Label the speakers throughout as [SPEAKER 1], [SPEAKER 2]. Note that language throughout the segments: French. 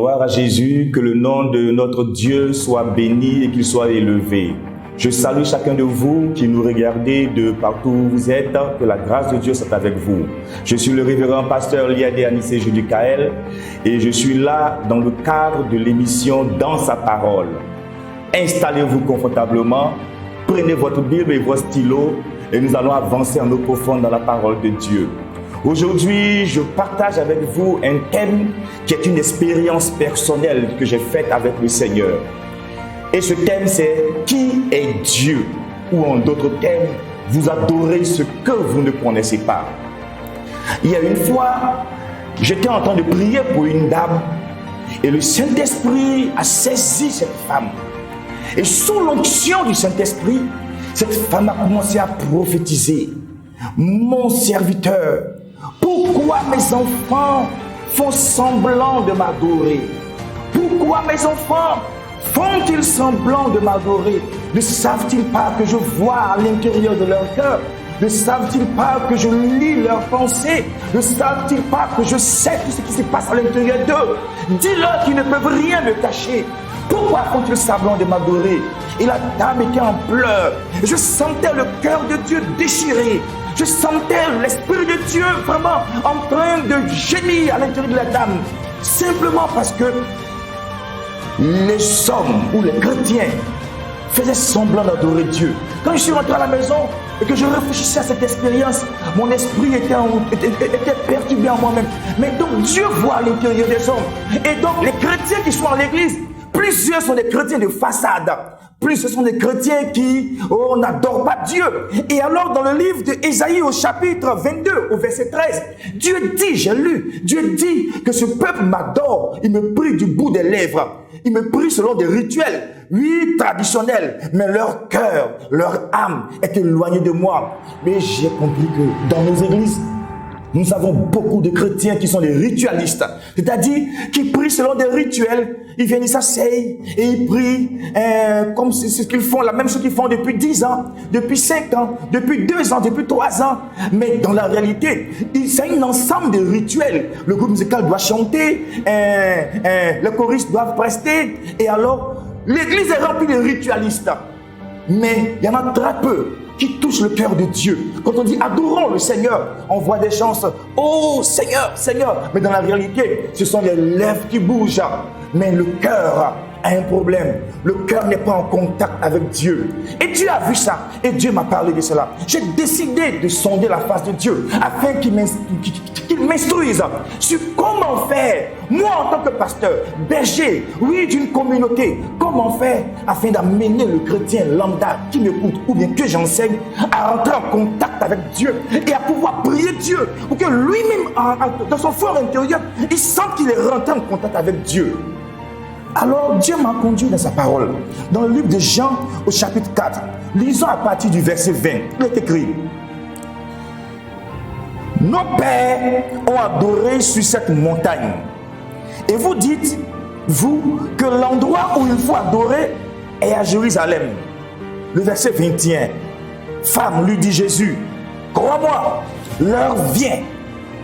[SPEAKER 1] Gloire à Jésus, que le nom de notre Dieu soit béni et qu'il soit élevé. Je salue chacun de vous qui nous regardez de partout où vous êtes, que la grâce de Dieu soit avec vous. Je suis le révérend pasteur Liadé Anissé Judicaël et je suis là dans le cadre de l'émission Dans sa parole. Installez-vous confortablement, prenez votre Bible et vos stylos et nous allons avancer en eau profonde dans la parole de Dieu. Aujourd'hui, je partage avec vous un thème qui est une expérience personnelle que j'ai faite avec le Seigneur. Et ce thème, c'est « Qui est Dieu ?» ou en d'autres termes, vous adorez ce que vous ne connaissez pas. Il y a une fois, j'étais en train de prier pour une dame et le Saint-Esprit a saisi cette femme. Et sous l'onction du Saint-Esprit, cette femme a commencé à prophétiser. « Mon serviteur, pourquoi mes enfants font semblant de m'adorer? Pourquoi mes enfants font-ils semblant de m'adorer? Ne savent-ils pas que je vois à l'intérieur de leur cœur? Ne savent-ils pas que je lis leurs pensées? Ne savent-ils pas que je sais tout ce qui se passe à l'intérieur d'eux? Dis-leur qu'ils ne peuvent rien me cacher. Pourquoi font-ils semblant de m'adorer? » Et la dame était en pleurs. Je sentais le cœur de Dieu déchiré. Je sentais l'Esprit de Dieu vraiment en train de gémir à l'intérieur de la dame. Simplement parce que les hommes ou les chrétiens faisaient semblant d'adorer Dieu. Quand je suis rentré à la maison et que je réfléchissais à cette expérience, mon esprit était perturbé en moi-même. Mais donc Dieu voit à l'intérieur des hommes. Et donc les chrétiens qui sont à l'église, plusieurs sont des chrétiens de façade. Plus ce sont des chrétiens qui n'adorent pas Dieu. Et alors dans le livre d'Ésaïe au chapitre 22 au verset 13, Dieu dit, j'ai lu, Dieu dit que ce peuple m'adore, il me prie du bout des lèvres, il me prie selon des rituels, oui, traditionnels, mais leur cœur, leur âme est éloignée de moi. Mais j'ai compris que dans nos églises, nous avons beaucoup de chrétiens qui sont des ritualistes, c'est-à-dire qui prient selon des rituels. Ils viennent, ils s'asseyent et ils prient comme c'est ce qu'ils font, la même chose qu'ils font depuis 10 ans, depuis 5 ans, depuis 2 ans, depuis 3 ans. Mais dans la réalité, c'est un ensemble de rituels. Le groupe musical doit chanter, les choristes doivent prester. Et alors, l'église est remplie de ritualistes. Mais il y en a très peu qui touche le cœur de Dieu. Quand on dit adorons le Seigneur, on voit des chances. Oh Seigneur, Seigneur. Mais dans la réalité, ce sont les lèvres qui bougent. Mais le cœur a un problème. Le cœur n'est pas en contact avec Dieu. Et Dieu a vu ça. Et Dieu m'a parlé de cela. J'ai décidé de sonder la face de Dieu afin qu'il m'instruise sur comment faire, moi en tant que pasteur, berger, oui, d'une communauté, comment faire afin d'amener le chrétien lambda qui m'écoute ou bien que j'enseigne à rentrer en contact avec Dieu et à pouvoir prier Dieu pour que lui-même, dans son fort intérieur, il sente qu'il est rentré en contact avec Dieu. Alors Dieu m'a conduit dans sa parole. Dans le livre de Jean au chapitre 4, lisons à partir du verset 20. Il est écrit: nos pères ont adoré sur cette montagne. Et vous dites, vous, que l'endroit où il faut adorer est à Jérusalem. Le verset 21. Femme, lui dit Jésus, crois-moi, l'heure vient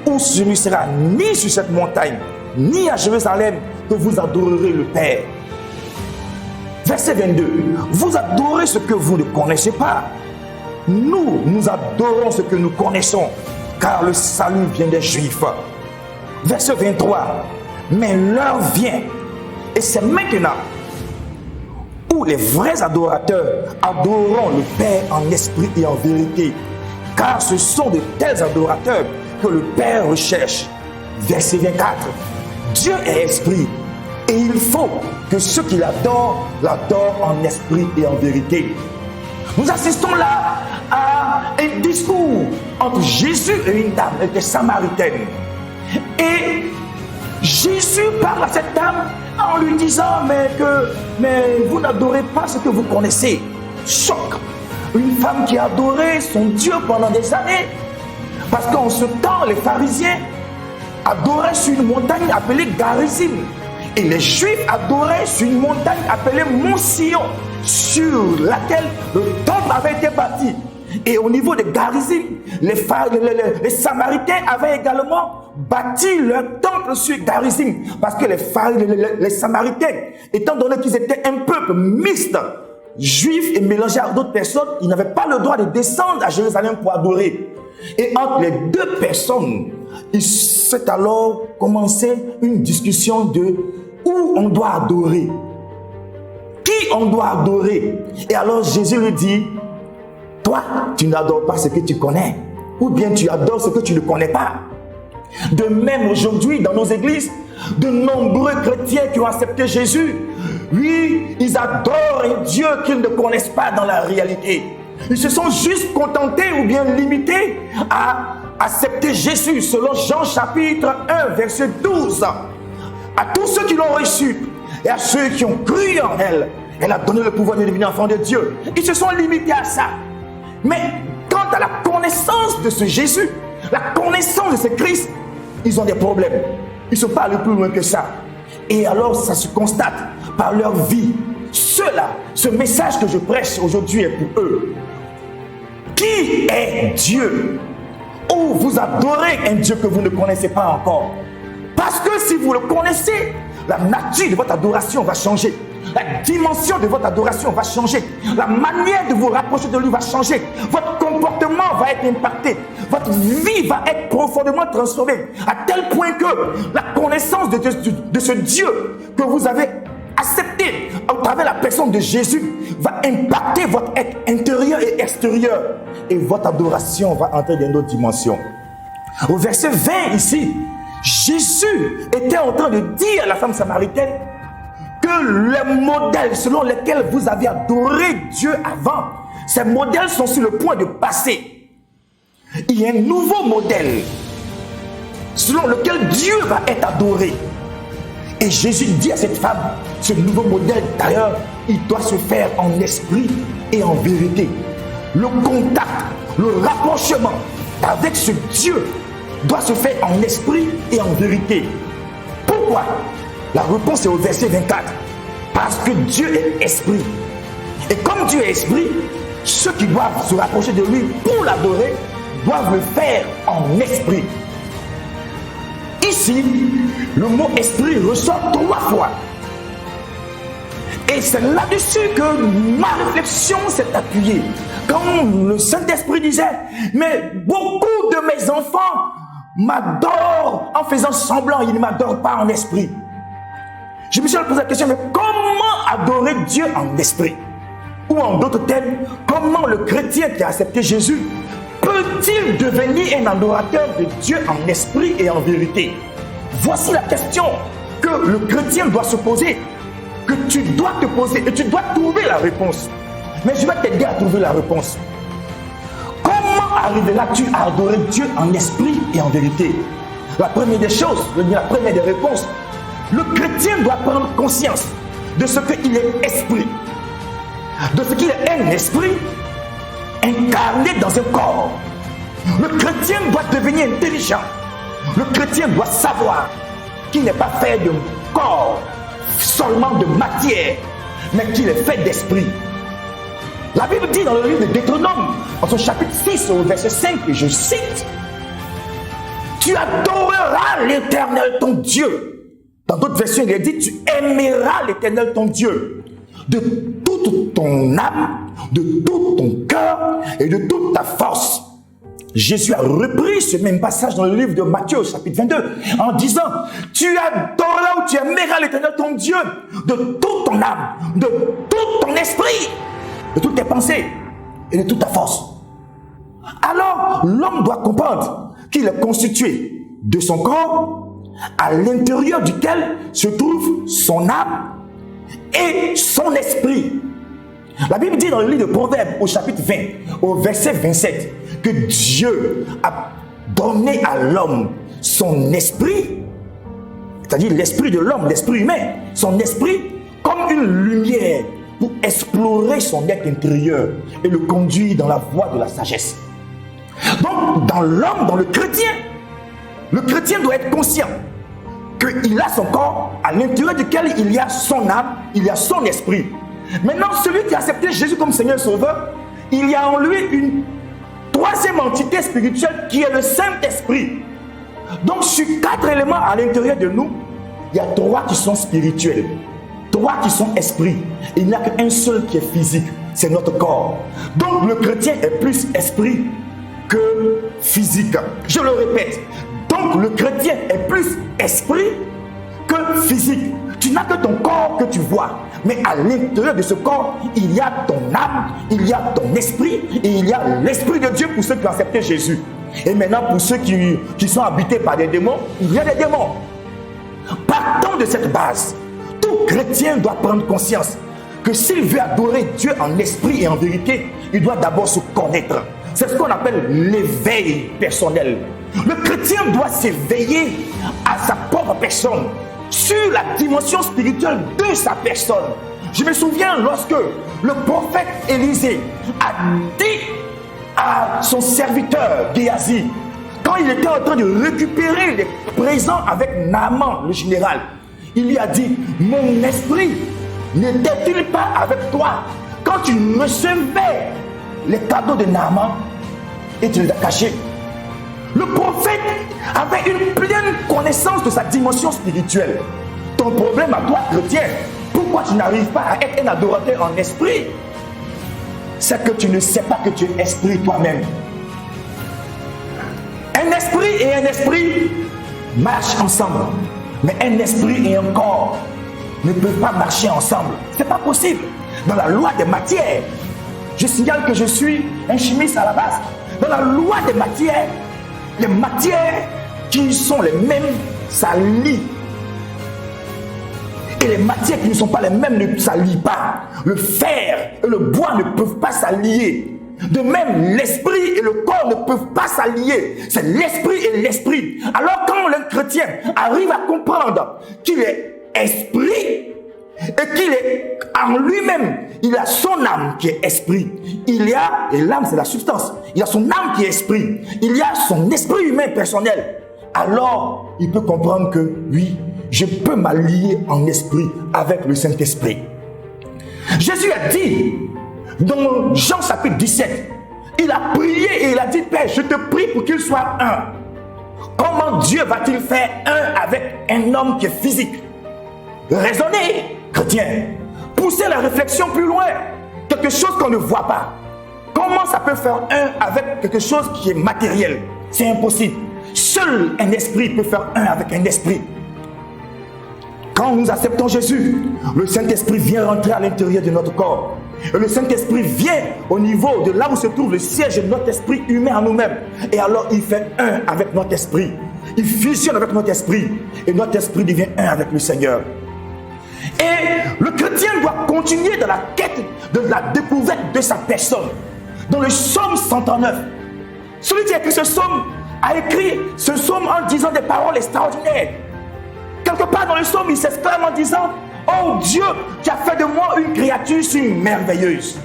[SPEAKER 1] où ce ne sera ni sur cette montagne, ni à Jérusalem que vous adorerez le Père. Verset 22. Vous adorez ce que vous ne connaissez pas. Nous adorons ce que nous connaissons, car le salut vient des Juifs. Verset 23. Mais l'heure vient, et c'est maintenant, où les vrais adorateurs adoreront le Père en esprit et en vérité, car ce sont de tels adorateurs que le Père recherche. Verset 24. Dieu est esprit, et il faut que ceux qui l'adorent en esprit et en vérité. Nous assistons là à un discours entre Jésus et une dame, elle était samaritaine. Et Jésus parle à cette dame en lui disant mais vous n'adorez pas ce que vous connaissez. Choc. Une femme qui a adoré son Dieu pendant des années. Parce qu'en ce temps, les pharisiens adoraient sur une montagne appelée Garizim. Et les Juifs adoraient sur une montagne appelée Mont Sion, sur laquelle le temple avait été bâti. Et au niveau de Garizim, les Samaritains avaient également bâti leur temple sur Garizim. Parce que les Samaritains, étant donné qu'ils étaient un peuple mixte, juifs et mélangés à d'autres personnes, ils n'avaient pas le droit de descendre à Jérusalem pour adorer. Et entre les deux personnes, il s'est alors commencé une discussion de où on doit adorer. Qui on doit adorer. Et alors Jésus lui dit, toi, tu n'adores pas ce que tu connais. Ou bien tu adores ce que tu ne connais pas. De même aujourd'hui, dans nos églises, de nombreux chrétiens qui ont accepté Jésus, oui, ils adorent un Dieu qu'ils ne connaissent pas dans la réalité. Ils se sont juste contentés ou bien limités à accepter Jésus selon Jean chapitre 1 verset 12. À tous ceux qui l'ont reçu et à ceux qui ont cru en elle, elle a donné le pouvoir de devenir enfant de Dieu. Ils se sont limités à ça. Mais quant à la connaissance de ce Jésus, la connaissance de ce Christ, ils ont des problèmes. Ils ne sont pas allés plus loin que ça. Et alors ça se constate par leur vie. Ceux-là, ce message que je prêche aujourd'hui est pour eux. Qui est Dieu? Ou vous adorez un Dieu que vous ne connaissez pas encore? Parce que si vous le connaissez, la nature de votre adoration va changer. La dimension de votre adoration va changer. La manière de vous rapprocher de lui va changer. Votre comportement va être impacté. Votre vie va être profondément transformée. À tel point que la connaissance de ce Dieu que vous avez accepté à travers la personne de Jésus va impacter votre être intérieur et extérieur. Et votre adoration va entrer dans une autre dimension. Au verset 20 ici, Jésus était en train de dire à la femme samaritaine que les modèles selon lesquels vous avez adoré Dieu avant, ces modèles sont sur le point de passer. Il y a un nouveau modèle selon lequel Dieu va être adoré. Et Jésus dit à cette femme, ce nouveau modèle d'ailleurs, il doit se faire en esprit et en vérité. Le contact, le rapprochement avec ce Dieu doit se faire en esprit et en vérité. Pourquoi? La réponse est au verset 24. Parce que Dieu est esprit. Et comme Dieu est esprit, ceux qui doivent se rapprocher de lui pour l'adorer doivent le faire en esprit. Ici, le mot esprit ressort 3 fois. Et c'est là-dessus que ma réflexion s'est appuyée. Quand le Saint-Esprit disait, mais beaucoup de mes enfants m'adorent en faisant semblant, ils ne m'adorent pas en esprit. Je me suis posé la question, mais comment adorer Dieu en esprit? Ou en d'autres termes, comment le chrétien qui a accepté Jésus peut-il devenir un adorateur de Dieu en esprit et en vérité? Voici la question que le chrétien doit se poser, que tu dois te poser et tu dois trouver la réponse. Mais je vais t'aider à trouver la réponse. Comment arriveras-tu à adorer Dieu en esprit et en vérité? La première des choses, la première des réponses, le chrétien doit prendre conscience de ce qu'il est esprit, de ce qu'il est un esprit incarné dans un corps. Le chrétien doit devenir intelligent. Le chrétien doit savoir qu'il n'est pas fait de corps, seulement de matière, mais qu'il est fait d'esprit. La Bible dit dans le livre de Deutéronome, en son chapitre 6, au verset 5, et je cite, « Tu adoreras l'Éternel ton Dieu. » Dans d'autres versions, il est dit, « Tu aimeras l'Éternel ton Dieu de toute ton âme, de tout ton cœur et de toute ta force. » Jésus a repris ce même passage dans le livre de Matthieu, chapitre 22, en disant, « Tu adoreras ou tu aimeras l'Éternel ton Dieu de toute ton âme, de tout ton esprit, de toutes tes pensées et de toute ta force. » Alors, l'homme doit comprendre qu'il est constitué de son corps, à l'intérieur duquel se trouve son âme et son esprit. La Bible dit dans le livre de Proverbes, au chapitre 20, au verset 27, que Dieu a donné à l'homme son esprit, c'est-à-dire l'esprit de l'homme, l'esprit humain, son esprit comme une lumière pour explorer son être intérieur et le conduire dans la voie de la sagesse. Donc, dans l'homme, dans le chrétien doit être conscient qu'il a son corps à l'intérieur duquel il y a son âme, il y a son esprit. Maintenant, celui qui a accepté Jésus comme Seigneur Sauveur, il y a en lui une troisième entité spirituelle qui est le Saint-Esprit. Donc sur 4 éléments à l'intérieur de nous, il y a 3 qui sont spirituels, 3 qui sont esprits. Il n'y a qu'un seul qui est physique, c'est notre corps. Donc le chrétien est plus esprit que physique. Je le répète. Donc le chrétien est plus esprit que physique. Tu n'as que ton corps que tu vois. Mais à l'intérieur de ce corps, il y a ton âme, il y a ton esprit et il y a l'esprit de Dieu pour ceux qui ont accepté Jésus. Et maintenant, pour ceux qui sont habités par des démons, il y a des démons. Partant de cette base, tout chrétien doit prendre conscience que s'il veut adorer Dieu en esprit et en vérité, il doit d'abord se connaître. C'est ce qu'on appelle l'éveil personnel. Le chrétien doit s'éveiller à sa propre personne, sur la dimension spirituelle de sa personne. Je me souviens lorsque le prophète Élisée a dit à son serviteur Géasi, quand il était en train de récupérer les présents avec Naaman, le général, il lui a dit, mon esprit n'était-il pas avec toi quand tu recevais les cadeaux de Naaman et tu les as cachés? Le prophète avait une pleine connaissance de sa dimension spirituelle. Ton problème à toi, chrétien, pourquoi tu n'arrives pas à être un adorateur en esprit? C'est que tu ne sais pas que tu es esprit toi-même. Un esprit et un esprit marchent ensemble. Mais un esprit et un corps ne peuvent pas marcher ensemble. Ce n'est pas possible. Dans la loi des matières, je signale que je suis un chimiste à la base. Dans la loi des matières, les matières qui sont les mêmes s'allient. Et les matières qui ne sont pas les mêmes ne s'allient pas. Le fer et le bois ne peuvent pas s'allier. De même, l'esprit et le corps ne peuvent pas s'allier. C'est l'esprit et l'esprit. Alors quand le chrétien arrive à comprendre qu'il est esprit et qu'il est en lui-même, il a son âme qui est esprit. Il y a, et l'âme c'est la substance, il a son âme qui est esprit. Il y a son esprit humain personnel. Alors, il peut comprendre que oui, je peux m'allier en esprit avec le Saint-Esprit. Jésus a dit, dans Jean chapitre 17, il a prié et il a dit, Père, je te prie pour qu'il soit un. Comment Dieu va-t-il faire un avec un homme qui est physique? Raisonnez, chrétien. Poussez la réflexion plus loin. Quelque chose qu'on ne voit pas. Comment ça peut faire un avec quelque chose qui est matériel? C'est impossible. Seul un esprit peut faire un avec un esprit. Quand nous acceptons Jésus, le Saint-Esprit vient rentrer à l'intérieur de notre corps. Et le Saint-Esprit vient au niveau de là où se trouve le siège de notre esprit humain en nous-mêmes. Et alors il fait un avec notre esprit. Il fusionne avec notre esprit. Et notre esprit devient un avec le Seigneur. Et le chrétien doit continuer dans la quête de la découverte de sa personne. Dans le psaume 139, celui qui a écrit ce psaume a écrit ce psaume en disant des paroles extraordinaires. Quelque part dans le psaume, il s'exclame en disant, oh Dieu, tu as fait de moi une créature si merveilleuse.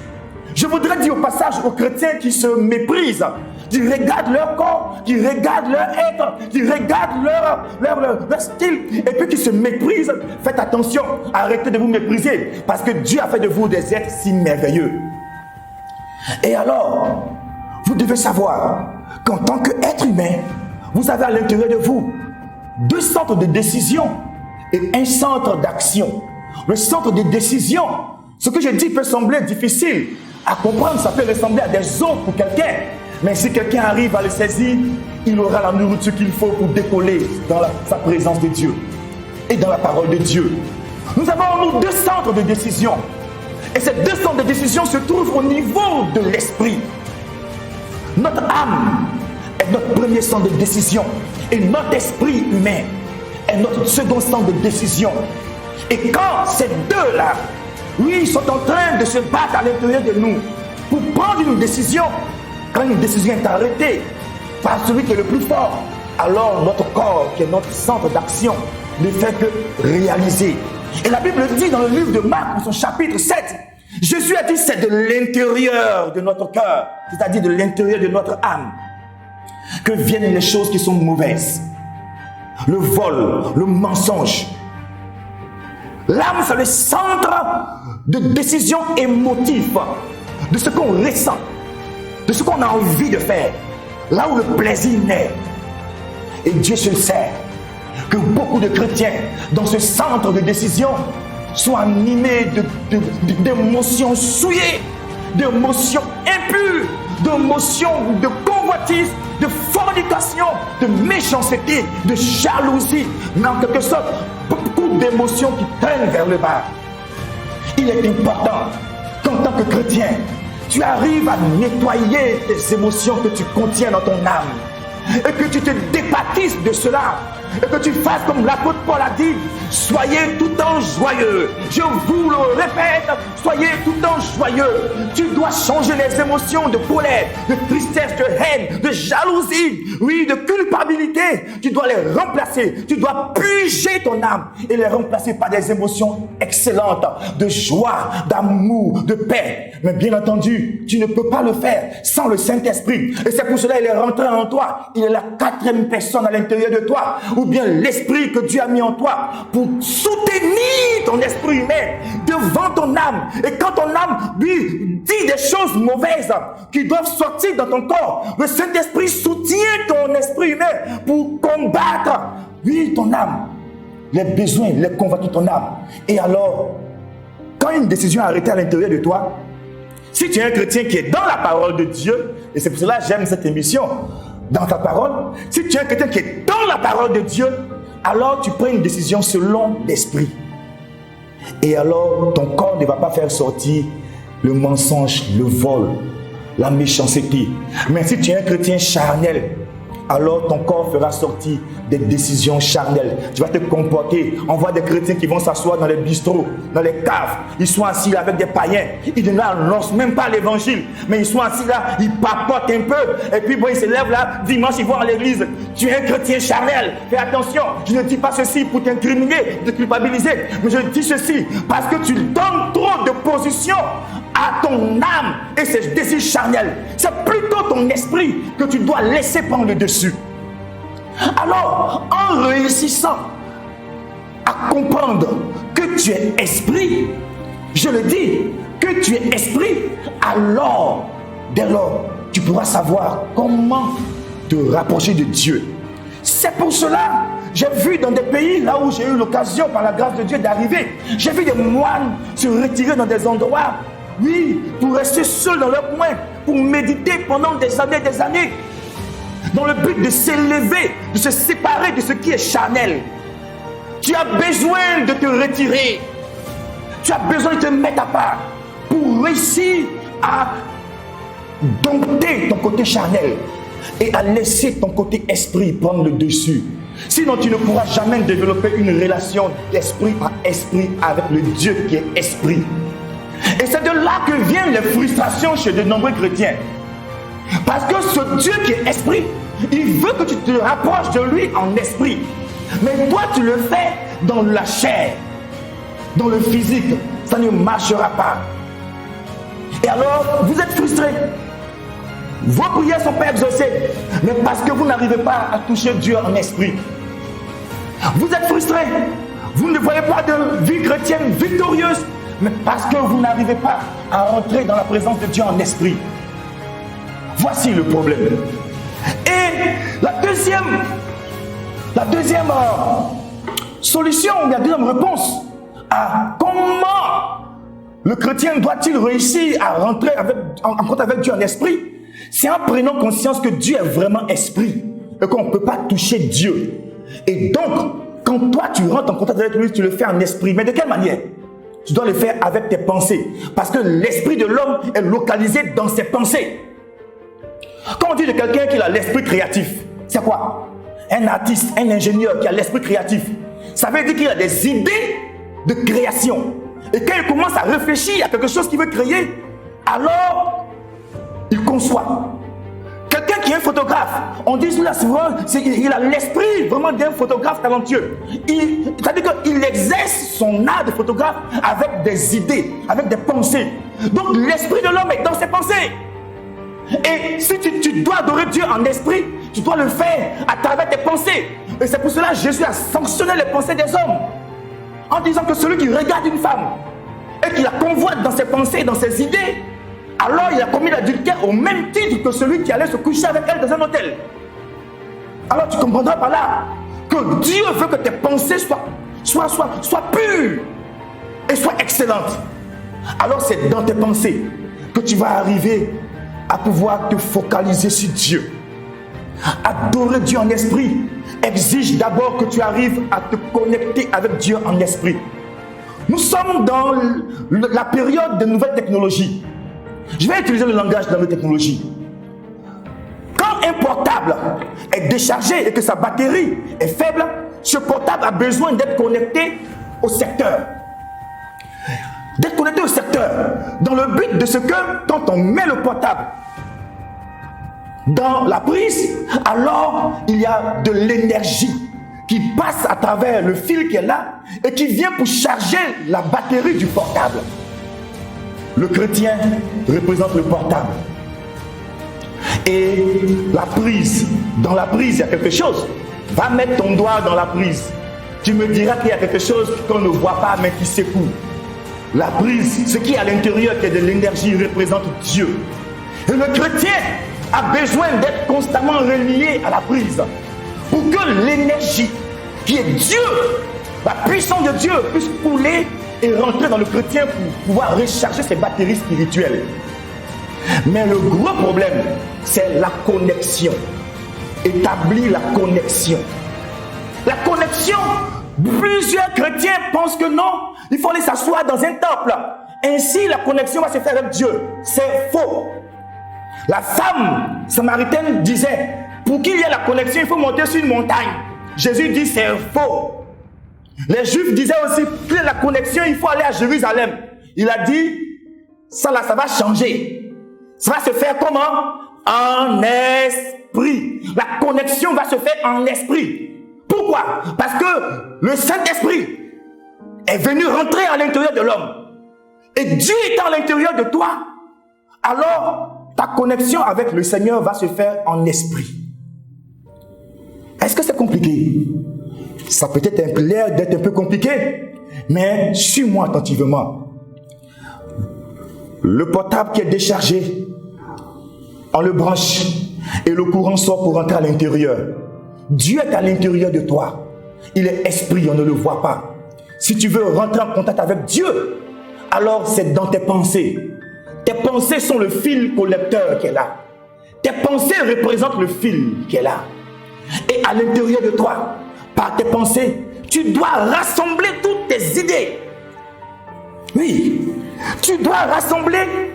[SPEAKER 1] Je voudrais dire au passage aux chrétiens qui se méprisent, qui regardent leur corps, qui regardent leur être, qui regardent leur style, et puis qui se méprisent. Faites attention, arrêtez de vous mépriser, parce que Dieu a fait de vous des êtres si merveilleux. Et alors, vous devez savoir qu'en tant qu'être humain, vous avez à l'intérieur de vous 2 centres de décision et un centre d'action. Le centre de décision, ce que je dis peut sembler difficile à comprendre, ça peut ressembler à des os pour quelqu'un. Mais si quelqu'un arrive à le saisir, il aura la nourriture qu'il faut pour décoller dans sa présence de Dieu et dans la parole de Dieu. Nous avons nous 2 centres de décision. Et ces 2 centres de décision se trouvent au niveau de l'esprit. Notre âme est notre premier centre de décision. Et notre esprit humain est notre second centre de décision. Et quand ces 2-là, oui, sont en train de se battre à l'intérieur de nous pour prendre une décision, quand une décision est arrêtée par celui qui est le plus fort, alors notre corps, qui est notre centre d'action, ne fait que réaliser. Et la Bible dit dans le livre de Marc, dans son chapitre 7, Jésus a dit c'est de l'intérieur de notre cœur, c'est-à-dire de l'intérieur de notre âme, que viennent les choses qui sont mauvaises. Le vol, le mensonge. L'âme, c'est le centre de décision émotive, de ce qu'on ressent, de ce qu'on a envie de faire, là où le plaisir naît. Et Dieu se sert que beaucoup de chrétiens dans ce centre de décision soient animés d'émotions souillées, d'émotions impures, d'émotions de convoitise, de fornication, de méchanceté, de jalousie, mais en quelque sorte, beaucoup d'émotions qui traînent vers le bas. Il est important qu'en tant que chrétien, tu arrives à nettoyer tes émotions que tu contiens dans ton âme et que tu te départisses de cela et que tu fasses comme l'apôtre Paul a dit, soyez tout le temps joyeux. Je vous le répète, soyez tout le temps joyeux. Tu dois changer les émotions de colère, de tristesse, de haine, de jalousie, oui, de culpabilité. Tu dois les remplacer. Tu dois purger ton âme et les remplacer par des émotions excellentes, de joie, d'amour, de paix. Mais bien entendu, tu ne peux pas le faire sans le Saint-Esprit. Et c'est pour cela qu'il est rentré en toi. Il est la quatrième personne à l'intérieur de toi, ou bien l'esprit que Dieu a mis en toi pour soutenir ton esprit humain devant ton âme. Et quand ton âme lui dit des choses mauvaises qui doivent sortir dans ton corps, le Saint-Esprit soutient ton esprit humain pour combattre, oui, ton âme, les besoins, les convoitises de ton âme. Et alors, quand une décision est arrêtée à l'intérieur de toi, si tu es un chrétien qui est dans la parole de Dieu, et c'est pour cela que j'aime cette émission, dans ta parole, si tu es un chrétien qui est dans la parole de Dieu, alors tu prends une décision selon l'esprit. Et alors ton corps ne va pas faire sortir le mensonge, le vol, la méchanceté. Mais si tu es un chrétien charnel, alors ton corps fera sortir des décisions charnelles. Tu vas te comporter. On voit des chrétiens qui vont s'asseoir dans les bistrots, dans les caves. Ils sont assis là avec des païens. Ils n'annoncent même pas l'évangile. Mais ils sont assis là, ils papotent un peu. Et puis bon, ils se lèvent là, dimanche, ils vont à l'église. Tu es un chrétien charnel. Fais attention, je ne dis pas ceci pour t'incriminer, te culpabiliser. Mais je dis ceci parce que tu donnes trop de position à ton âme et ses désirs charnels. C'est plutôt ton esprit que tu dois laisser prendre le dessus. Alors, en réussissant à comprendre que tu es esprit, je le dis, que tu es esprit, alors, dès lors, tu pourras savoir comment te rapprocher de Dieu. C'est pour cela, j'ai vu dans des pays là où j'ai eu l'occasion, par la grâce de Dieu, d'arriver, j'ai vu des moines se retirer dans des endroits, oui, pour rester seuls dans leur coin, pour méditer pendant des années, dans le but de s'élever, de se séparer de ce qui est charnel. Tu as besoin de te retirer. Tu as besoin de te mettre à part pour réussir à dompter ton côté charnel et à laisser ton côté esprit prendre le dessus. Sinon, tu ne pourras jamais développer une relation d'esprit à esprit avec le Dieu qui est esprit. Et c'est de là que viennent les frustrations chez de nombreux chrétiens. Parce que ce Dieu qui est esprit, il veut que tu te rapproches de lui en esprit. Mais toi, tu le fais dans la chair, dans le physique. Ça ne marchera pas. Et alors, vous êtes frustrés. Vos prières ne sont pas exaucées. Mais parce que vous n'arrivez pas à toucher Dieu en esprit. Vous êtes frustrés. Vous ne voyez pas de vie chrétienne victorieuse. Mais parce que vous n'arrivez pas à entrer dans la présence de Dieu en esprit. Voici le problème. Et la deuxième solution, la deuxième réponse à comment le chrétien doit-il réussir à rentrer en contact avec Dieu en esprit, c'est en prenant conscience que Dieu est vraiment esprit et qu'on ne peut pas toucher Dieu. Et donc, quand toi tu rentres en contact avec lui, tu le fais en esprit. Mais de quelle manière? Tu dois le faire avec tes pensées. Parce que l'esprit de l'homme est localisé dans ses pensées. Quand on dit de quelqu'un qui a l'esprit créatif, c'est quoi? Un artiste, un ingénieur qui a l'esprit créatif. Ça veut dire qu'il a des idées de création. Et quand il commence à réfléchir à quelque chose qu'il veut créer, alors il conçoit. Quelqu'un qui est un photographe, on dit là souvent, il a l'esprit vraiment d'un photographe talentueux. C'est-à-dire qu'il exerce son art de photographe avec des idées, avec des pensées. Donc l'esprit de l'homme est dans ses pensées. Et si tu dois adorer Dieu en esprit, tu dois le faire à travers tes pensées. Et c'est pour cela que Jésus a sanctionné les pensées des hommes. En disant que celui qui regarde une femme et qui la convoite dans ses pensées, dans ses idées, alors il a commis l'adultère au même titre que celui qui allait se coucher avec elle dans un hôtel. alors tu comprendras par là que Dieu veut que tes pensées soient pures et soient excellentes. Alors c'est dans tes pensées que tu vas arriver à pouvoir te focaliser sur Dieu. Adorer Dieu en esprit exige d'abord que tu arrives à te connecter avec Dieu en esprit. Nous sommes dans la période des nouvelles technologies. Je vais utiliser le langage de la nouvelle technologie. Quand un portable est déchargé et que sa batterie est faible, ce portable a besoin d'être connecté au secteur. D'être connecté au secteur dans le but de ce que quand on met le portable dans la prise, alors il y a de l'énergie qui passe à travers le fil qui est là et qui vient pour charger la batterie du portable. Le chrétien représente le portable. Et la prise, dans la prise, il y a quelque chose. Va mettre ton doigt dans la prise. Tu me diras qu'il y a quelque chose qu'on ne voit pas mais qui s'écoule. La prise, ce qui est à l'intérieur, qui est de l'énergie, représente Dieu. Et le chrétien a besoin d'être constamment relié à la prise pour que l'énergie qui est Dieu, la puissance de Dieu puisse couler et rentrer dans le chrétien pour pouvoir recharger ses batteries spirituelles. Mais le gros problème, c'est la connexion. Établir la connexion. La connexion, plusieurs chrétiens pensent que non, il faut aller s'asseoir dans un temple. Ainsi, la connexion va se faire avec Dieu. C'est faux. La femme samaritaine disait, pour qu'il y ait la connexion, il faut monter sur une montagne. Jésus dit, c'est faux. Les Juifs disaient aussi, pour qu'il y ait la connexion, il faut aller à Jérusalem. Il a dit, ça là, ça va changer. Ça va se faire comment? En esprit. La connexion va se faire en esprit. Pourquoi? Parce que le Saint-Esprit est venu rentrer à l'intérieur de l'homme. Et Dieu étant à l'intérieur de toi, alors ta connexion avec le Seigneur va se faire en esprit. Est-ce que c'est compliqué? Ça peut être l'air d'être un peu compliqué, mais suis-moi attentivement. Le portable qui est déchargé, on le branche et le courant sort pour rentrer à l'intérieur. Dieu est à l'intérieur de toi. Il est esprit, on ne le voit pas. Si tu veux rentrer en contact avec Dieu, alors c'est dans tes pensées. Tes pensées sont le fil collecteur qui est là. Tes pensées représentent le fil qui est là. Et à l'intérieur de toi, par tes pensées, tu dois rassembler toutes tes idées. Oui, tu dois rassembler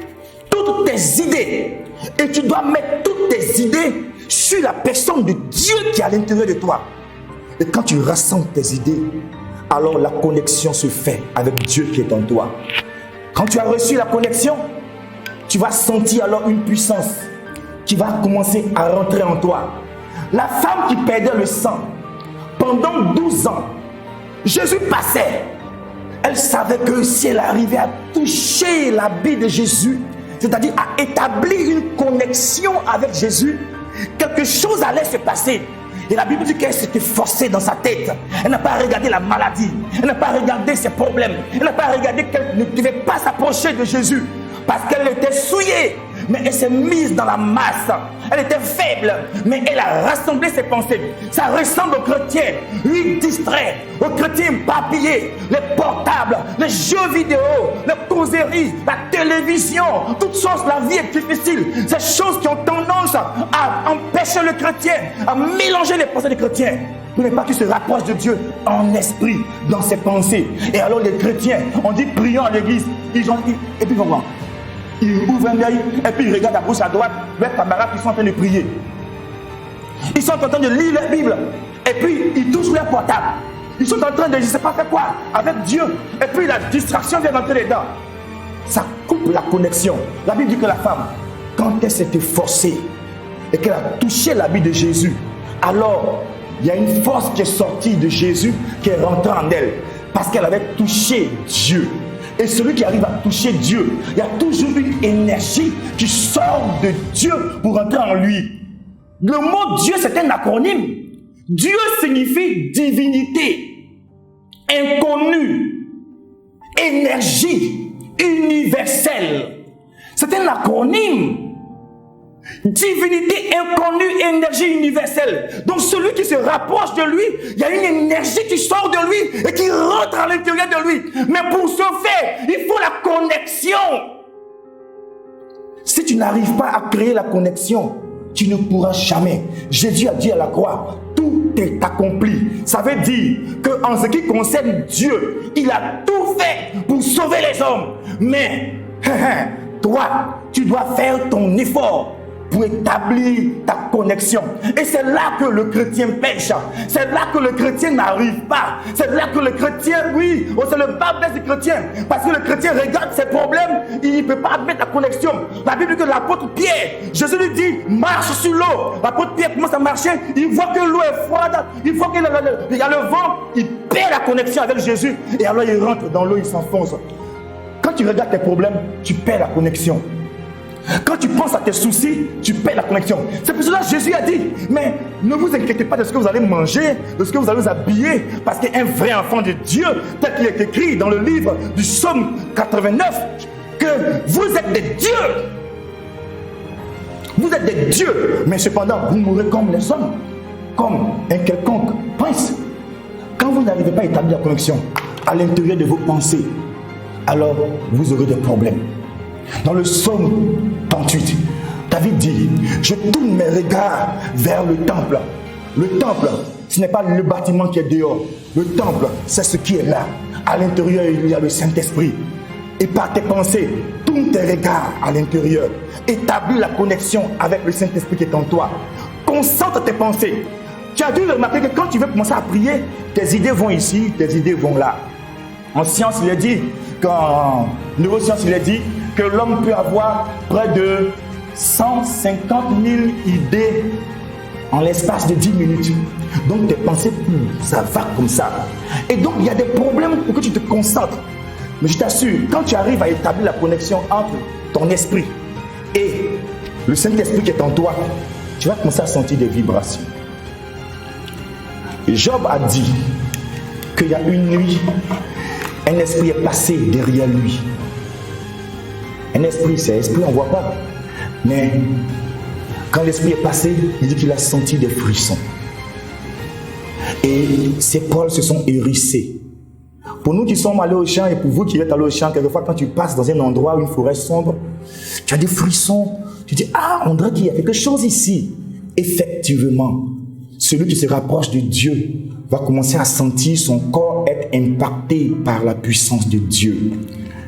[SPEAKER 1] toutes tes idées. Et tu dois mettre toutes tes idées sur la personne de Dieu qui est à l'intérieur de toi. Et quand tu rassembles tes idées, alors la connexion se fait avec Dieu qui est en toi. Quand tu as reçu la connexion, tu vas sentir alors une puissance qui va commencer à rentrer en toi. La femme qui perdait le sang pendant 12 ans, Jésus passait. Elle savait que si elle arrivait à toucher l'habit de Jésus, c'est-à-dire à établir une connexion avec Jésus, quelque chose allait se passer. Et la Bible dit qu'elle s'était forcée dans sa tête. Elle n'a pas regardé la maladie. Elle n'a pas regardé ses problèmes. Elle n'a pas regardé qu'elle ne devait pas s'approcher de Jésus. Parce qu'elle était souillée. Mais elle s'est mise dans la masse. Elle était faible. Mais elle a rassemblé ses pensées. Ça ressemble aux chrétiens. Lui distrait. Aux chrétiens éparpillés. Les portables, les jeux vidéo, les causeries, la télévision. Toutes choses, la vie est difficile. Ces choses qui ont tendance à empêcher le chrétien, à mélanger les pensées des chrétiens. Pour ne pas qu'il se rapproche de Dieu en esprit, dans ses pensées. Et alors les chrétiens, on dit prions à l'église. Et puis ils vont voir. Ils ouvrent un œil et puis ils regardent à gauche, à droite, leurs camarades qui sont en train de prier. Ils sont en train de lire la Bible. Et puis ils touchent leur portable. Ils sont en train de je ne sais pas faire quoi avec Dieu. Et puis la distraction vient d'entrer dedans. Ça coupe la connexion. La Bible dit que la femme, quand elle s'était forcée et qu'elle a touché l'habit de Jésus, alors il y a une force qui est sortie de Jésus qui est rentrée en elle. Parce qu'elle avait touché Dieu. Et celui qui arrive à toucher Dieu, il y a toujours une énergie qui sort de Dieu pour entrer en lui. Le mot Dieu, c'est un acronyme. Dieu signifie divinité, inconnu, énergie, universelle. C'est un acronyme divinité inconnue, énergie universelle. Donc celui qui se rapproche de lui, il y a une énergie qui sort de lui et qui rentre à l'intérieur de lui. Mais pour ce faire, il faut la connexion. Si tu n'arrives pas à créer la connexion, tu ne pourras jamais. Jésus a dit à la croix, tout est accompli. Ça veut dire qu'en ce qui concerne Dieu, il a tout fait pour sauver les hommes. Mais toi, tu dois faire ton effort pour établir ta connexion. Et c'est là que le chrétien pêche. C'est là que le chrétien n'arrive pas. C'est là que le chrétien, c'est le bas blesse du chrétien. Parce que le chrétien regarde ses problèmes, il ne peut pas mettre la connexion. La Bible dit que l'apôtre Pierre, Jésus lui dit, marche sur l'eau. L'apôtre Pierre commence à marcher, il voit que l'eau est froide, il voit qu'il y a le vent, il perd la connexion avec Jésus. Et alors il rentre dans l'eau, il s'enfonce. Quand tu regardes tes problèmes, tu perds la connexion. Quand tu penses à tes soucis, tu perds la connexion. C'est pour cela que Jésus a dit, mais ne vous inquiétez pas de ce que vous allez manger, de ce que vous allez vous habiller, parce qu'un vrai enfant de Dieu, tel qu'il est écrit dans le livre du Psaume 89, que vous êtes des dieux. Vous êtes des dieux, mais cependant, vous mourrez comme les hommes, comme un quelconque prince. Quand vous n'arrivez pas à établir la connexion à l'intérieur de vos pensées, alors vous aurez des problèmes. Dans le psaume 38, David dit, je tourne mes regards vers le temple. Le temple, ce n'est pas le bâtiment qui est dehors. Le temple, c'est ce qui est là. À l'intérieur, il y a le Saint-Esprit. Et par tes pensées, tourne tes regards à l'intérieur. Établis la connexion avec le Saint-Esprit qui est en toi. Concentre tes pensées. Tu as dû remarquer que quand tu veux commencer à prier, tes idées vont ici, tes idées vont là. En science, il est dit, en neurosciences, il est dit que l'homme peut avoir près de 150 000 idées en l'espace de 10 minutes. Donc tes pensées, ça va comme ça. Et donc il y a des problèmes pour que tu te concentres. Mais je t'assure, quand tu arrives à établir la connexion entre ton esprit et le Saint-Esprit qui est en toi, tu vas commencer à sentir des vibrations. Job a dit qu'il y a une nuit, un esprit est passé derrière lui. Un esprit, c'est esprit, on ne voit pas. Mais quand l'esprit est passé, il dit qu'il a senti des frissons. Et ses poils se sont hérissés. Pour nous qui sommes allés au champ et pour vous qui êtes allés au champ, quelquefois quand tu passes dans un endroit, une forêt sombre, tu as des frissons. Tu dis, on dirait qu'il y a quelque chose ici. Effectivement, celui qui se rapproche de Dieu va commencer à sentir son corps être impacté par la puissance de Dieu.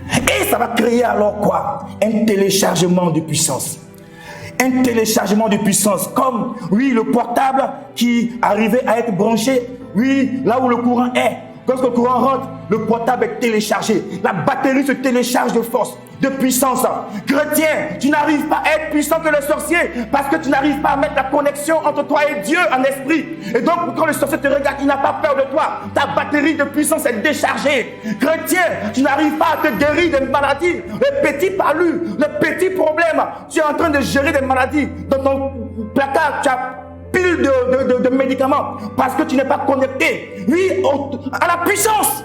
[SPEAKER 1] Et ça va créer alors quoi? Un téléchargement de puissance. Un téléchargement de puissance, comme, le portable qui arrivait à être branché, là où le courant est. Quand le courant rentre, le portable est téléchargé. La batterie se télécharge de force, de puissance. Chrétien, tu n'arrives pas à être puissant que le sorcier parce que tu n'arrives pas à mettre la connexion entre toi et Dieu en esprit. Et donc, quand le sorcier te regarde, il n'a pas peur de toi. Ta batterie de puissance est déchargée. Chrétien, tu n'arrives pas à te guérir des maladies. Les petits palus, les petits problèmes. Tu es en train de gérer des maladies. Dans ton placard, tu as pile de médicaments parce que tu n'es pas connecté à la puissance,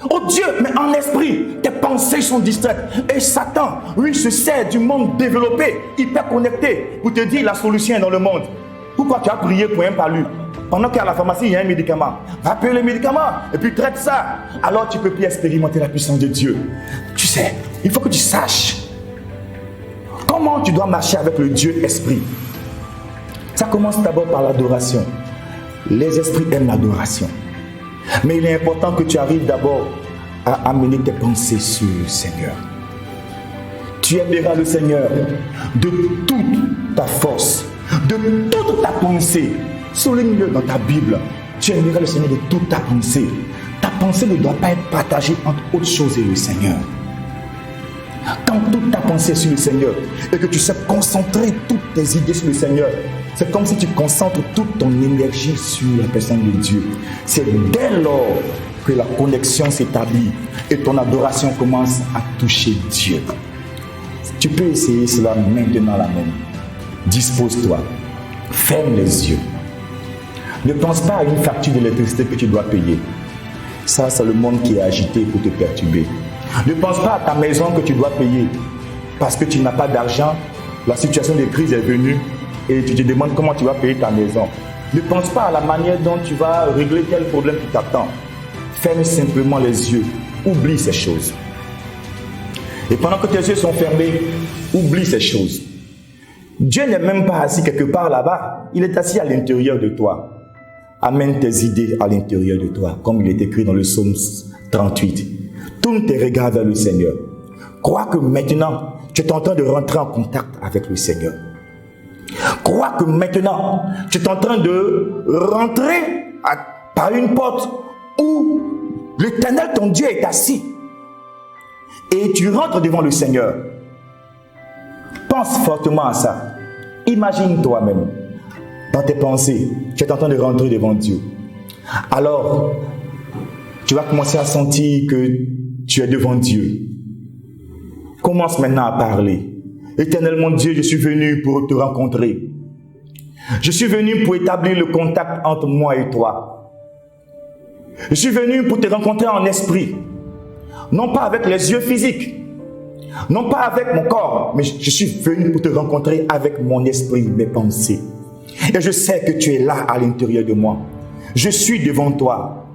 [SPEAKER 1] au Dieu, mais en esprit. Tes pensées sont distraites et Satan, se sert du monde développé, hyper connecté, pour te dire la solution est dans le monde. Pourquoi tu as prié pour un palu pendant qu'à la pharmacie il y a un médicament? Va payer le médicament et puis traite ça. Alors tu ne peux plus expérimenter la puissance de Dieu. Tu sais, il faut que tu saches comment tu dois marcher avec le Dieu esprit. Ça commence d'abord par l'adoration. Les esprits aiment l'adoration. Mais il est important que tu arrives d'abord à amener tes pensées sur le Seigneur. Tu aimeras le Seigneur de toute ta force, de toute ta pensée. Souligne-le dans ta Bible. Tu aimeras le Seigneur de toute ta pensée. Ta pensée ne doit pas être partagée entre autre chose et le Seigneur. Quand toute ta pensée est sur le Seigneur et que tu sais concentrer toutes tes idées sur le Seigneur, c'est comme si tu concentres toute ton énergie sur la personne de Dieu. C'est dès lors que la connexion s'établit et ton adoration commence à toucher Dieu. Tu peux essayer cela maintenant là même. Dispose-toi. Ferme les yeux. Ne pense pas à une facture d'électricité que tu dois payer. Ça, c'est le monde qui est agité pour te perturber. Ne pense pas à ta maison que tu dois payer parce que tu n'as pas d'argent la situation de crise est venue et tu te demandes comment tu vas payer ta maison. Ne pense pas à la manière dont tu vas régler tel problème qui t'attend. Ferme simplement les yeux. Oublie ces choses. Et pendant que tes yeux sont fermés, oublie ces choses. Dieu n'est même pas assis quelque part là-bas. Il est assis à l'intérieur de toi. Amène tes idées à l'intérieur de toi, comme il est écrit dans le psaume 38. Tourne tes regards vers le Seigneur. Crois que maintenant, tu es en train de rentrer en contact avec le Seigneur. Crois que maintenant, tu es en train de rentrer par une porte où l'Éternel, ton Dieu, est assis. Et tu rentres devant le Seigneur. Pense fortement à ça. Imagine toi-même, dans tes pensées, tu es en train de rentrer devant Dieu. Alors, tu vas commencer à sentir que tu es devant Dieu. Commence maintenant à parler. Éternel mon Dieu, je suis venu pour te rencontrer. Je suis venu pour établir le contact entre moi et toi. Je suis venu pour te rencontrer en esprit. Non pas avec les yeux physiques. Non pas avec mon corps. Mais je suis venu pour te rencontrer avec mon esprit, mes pensées. Et je sais que tu es là à l'intérieur de moi. Je suis devant toi.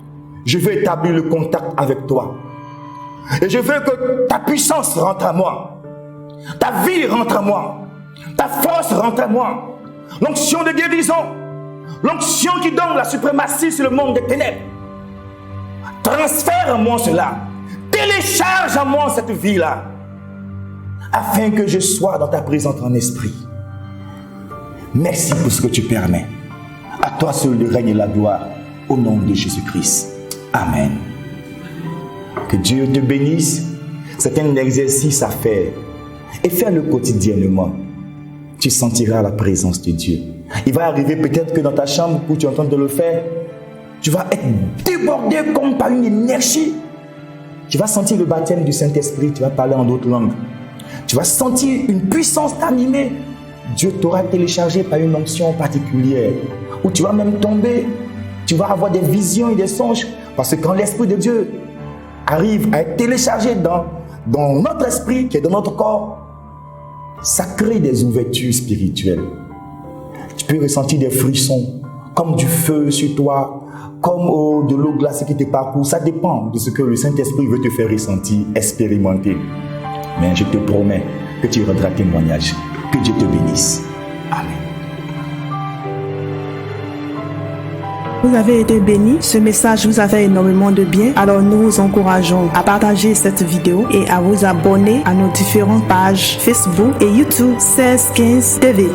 [SPEAKER 1] Je veux établir le contact avec toi. Et je veux que ta puissance rentre à moi. Ta vie rentre à moi. Ta force rentre à moi. L'onction de guérison. L'onction qui donne la suprématie sur le monde des ténèbres. Transfère en moi cela. Télécharge en moi cette vie-là. Afin que je sois dans ta présence en esprit. Merci pour ce que tu permets. À toi seul le règne et la gloire. Au nom de Jésus-Christ. Amen. Que Dieu te bénisse. C'est un exercice à faire. Et fais-le quotidiennement. Tu sentiras la présence de Dieu. Il va arriver peut-être que dans ta chambre où tu es en train de le faire, tu vas être débordé comme par une énergie. Tu vas sentir le baptême du Saint-Esprit. Tu vas parler en d'autres langues. Tu vas sentir une puissance t'animer. Dieu t'aura téléchargé par une onction particulière. Où tu vas même tomber. Tu vas avoir des visions et des songes. Parce que quand l'Esprit de Dieu arrive à être téléchargé dans notre esprit, qui est dans notre corps, ça crée des ouvertures spirituelles. Tu peux ressentir des frissons, comme du feu sur toi, comme de l'eau glacée qui te parcourt. Ça dépend de ce que le Saint-Esprit veut te faire ressentir, expérimenter. Mais je te promets que tu rendras témoignage. Que Dieu te bénisse. Amen.
[SPEAKER 2] Vous avez été bénis, ce message vous a fait énormément de bien, alors nous vous encourageons à partager cette vidéo et à vous abonner à nos différentes pages Facebook et YouTube 1615 TV.